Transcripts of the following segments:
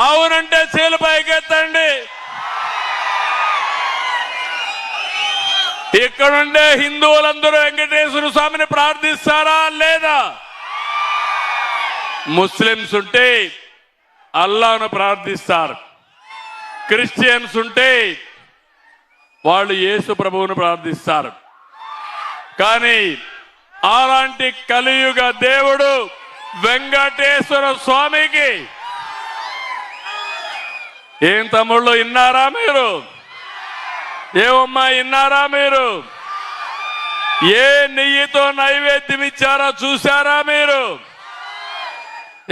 అవునంటే చేలు పైకెత్తండి. ఇక్కడుండే హిందువులందరూ వెంకటేశ్వర స్వామిని ప్రార్థిస్తారా లేదా? ముస్లిమ్స్ ఉంటే అల్లాహ్ను ప్రార్థిస్తారు, క్రిస్టియన్స్ ఉంటే వాళ్ళు యేసు ప్రభువును ప్రార్థిస్తారు. కానీ అలాంటి కలియుగ దేవుడు వెంకటేశ్వర స్వామికి ఏం తమ్ముళ్ళు విన్నారా మీరు? ఏమమ్మా విన్నారా మీరు? ఏ నెయ్యితో నైవేద్యం ఇచ్చారో చూశారా మీరు?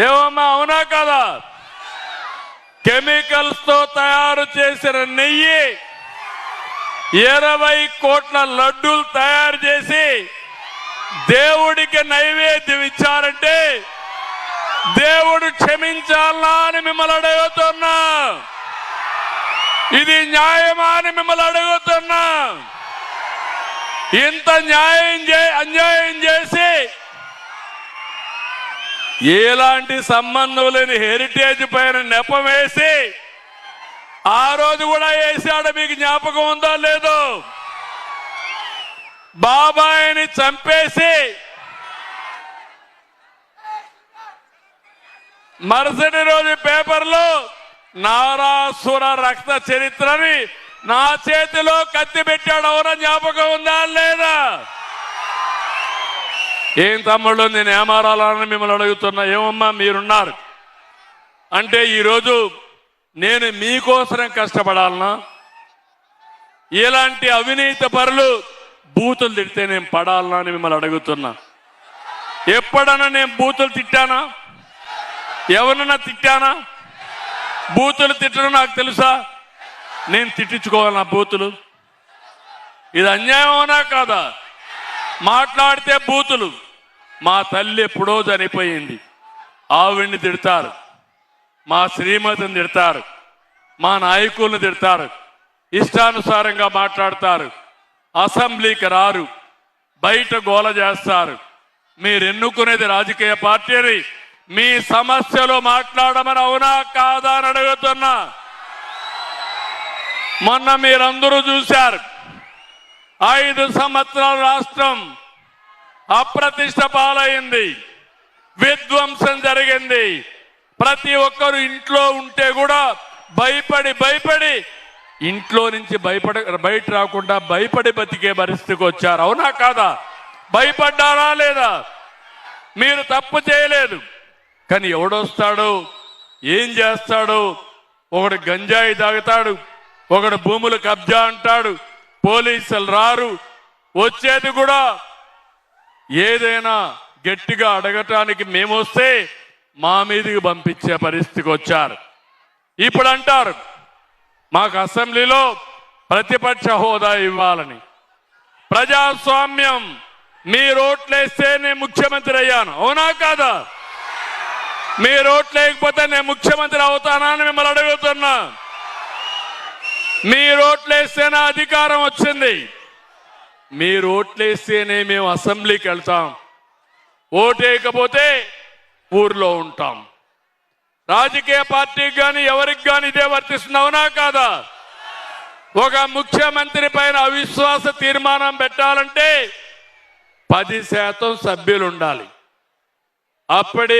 ఏమమ్మా అవునా కదా? కెమికల్స్ తో తయారు చేసిన నెయ్యి 20 కోట్ల లడ్డూలు తయారు చేసి దేవుడికి నైవేద్యం ఇచ్చారంటే దేవుడు క్షమించాలా అని మిమ్మల్ని అడుగుతున్నా. ఇది న్యాయమా అని మిమ్మల్ని అడుగుతున్నా. ఇంత అన్యాయం చేసి ఎలాంటి సంబంధం లేని హెరిటేజ్ పైన నెపం వేసి ఆ రోజు కూడా వేసాడు. మీకు జ్ఞాపకం ఉందో లేదో? బాబాయిని చంపేసి మరుసటి రోజు పేపర్లో నారాసుర రక్త చరిత్రని నా చేతిలో కత్తి పెట్టాడు. అవునా? జ్ఞాపకం ఉందా లేదా? ఏం తమ్ముళ్ళు నేను ఏమారాలని మిమ్మల్ని అడుగుతున్నా. ఏమమ్మా మీరున్నారు అంటే ఈరోజు నేను మీకోసం కష్టపడాలనా? ఇలాంటి అవినీతి పరులు బూతులు తిడితే నేను పడాలనా అని మిమ్మల్ని అడుగుతున్నా. ఎప్పుడన్నా నేను బూతులు తిట్టానా? ఎవరన్నా తిట్టానా? బూతులు తిట్టడం నాకు తెలుసా? నేను తిట్టించుకోవాలి నా బూతులు? ఇది అన్యాయం అవునా కాదా? మాట్లాడితే బూతులు. మా తల్లి ఎప్పుడో చనిపోయింది, ఆవిడ్ని తిడతారు, మా శ్రీమతిని తిడతారు, మా నాయకుల్ని తిడతారు, ఇష్టానుసారంగా మాట్లాడతారు, అసెంబ్లీకి రారు, బయట గోల చేస్తారు. మీరు ఎన్నుకునేది రాజకీయ పార్టీని, మీ సమస్యలు మాట్లాడమని అవునా కాదా అని అడుగుతున్నా. మొన్న మీరందరూ చూశారు, 5 సంవత్సరాల రాష్ట్రం అప్రతిష్ట పాలైంది, విధ్వంసం జరిగింది. ప్రతి ఒక్కరు ఇంట్లో ఉంటే కూడా భయపడి ఇంట్లో నుంచి బయట రాకుండా భయపడి బతికే పరిస్థితికి వచ్చారు. అవునా కాదా? భయపడ్డారా లేదా? మీరు తప్పు చేయలేదు, కానీ ఎవడొస్తాడు, ఏం చేస్తాడు? ఒకడు గంజాయి తాగుతాడు, ఒకడు భూములు కబ్జా అంటాడు, పోలీసులు రారు. వచ్చేది కూడా ఏదైనా గట్టిగా అడగటానికి మేమొస్తే మా మీదకి పంపించే పరిస్థితికి వచ్చారు. ఇప్పుడు అంటారు మాకు అసెంబ్లీలో ప్రతిపక్ష హోదా ఇవ్వాలని. ప్రజాస్వామ్యం. మీరు ఓట్లేస్తే నేను ముఖ్యమంత్రి అయ్యాను. అవునా కాదా? మీరు ఓట్లేకపోతే నేను ముఖ్యమంత్రి అవుతానా అని మిమ్మల్ని అడుగుతున్నా. మీరు ఓట్లేస్తేనే అధికారం వచ్చింది. మీరు ఓట్లేస్తేనే మేము అసెంబ్లీకి వెళ్తాం. ఓటేయకపోతే ఊర్లో ఉంటాం. రాజకీయ పార్టీకి కానీ ఎవరికి కానీ ఇదే వర్తిస్తుంది. అవునా కాదా? ఒక ముఖ్యమంత్రి పైన అవిశ్వాస తీర్మానం పెట్టాలంటే 10% సభ్యులు ఉండాలి. అప్పుడే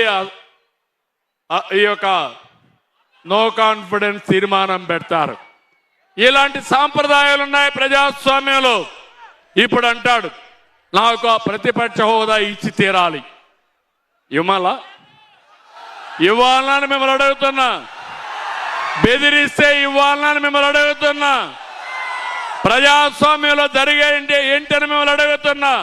ఈ యొక్క నో కాన్ఫిడెన్స్ తీర్మానం పెడతారు. ఇలాంటి సాంప్రదాయాలు ఉన్నాయి ప్రజాస్వామ్యంలో. ఇప్పుడు అంటాడు నాకు ఆ ప్రతిపక్ష హోదా ఇచ్చి తీరాలి. ఇవ్వాలని మిమ్మల్ని అడుగుతున్నా. బెదిరిస్తే ఇవ్వాలని మిమ్మల్ని అడుగుతున్నా. ప్రజాస్వామ్యంలో జరిగే ఏంటని మిమ్మల్ని అడుగుతున్నా.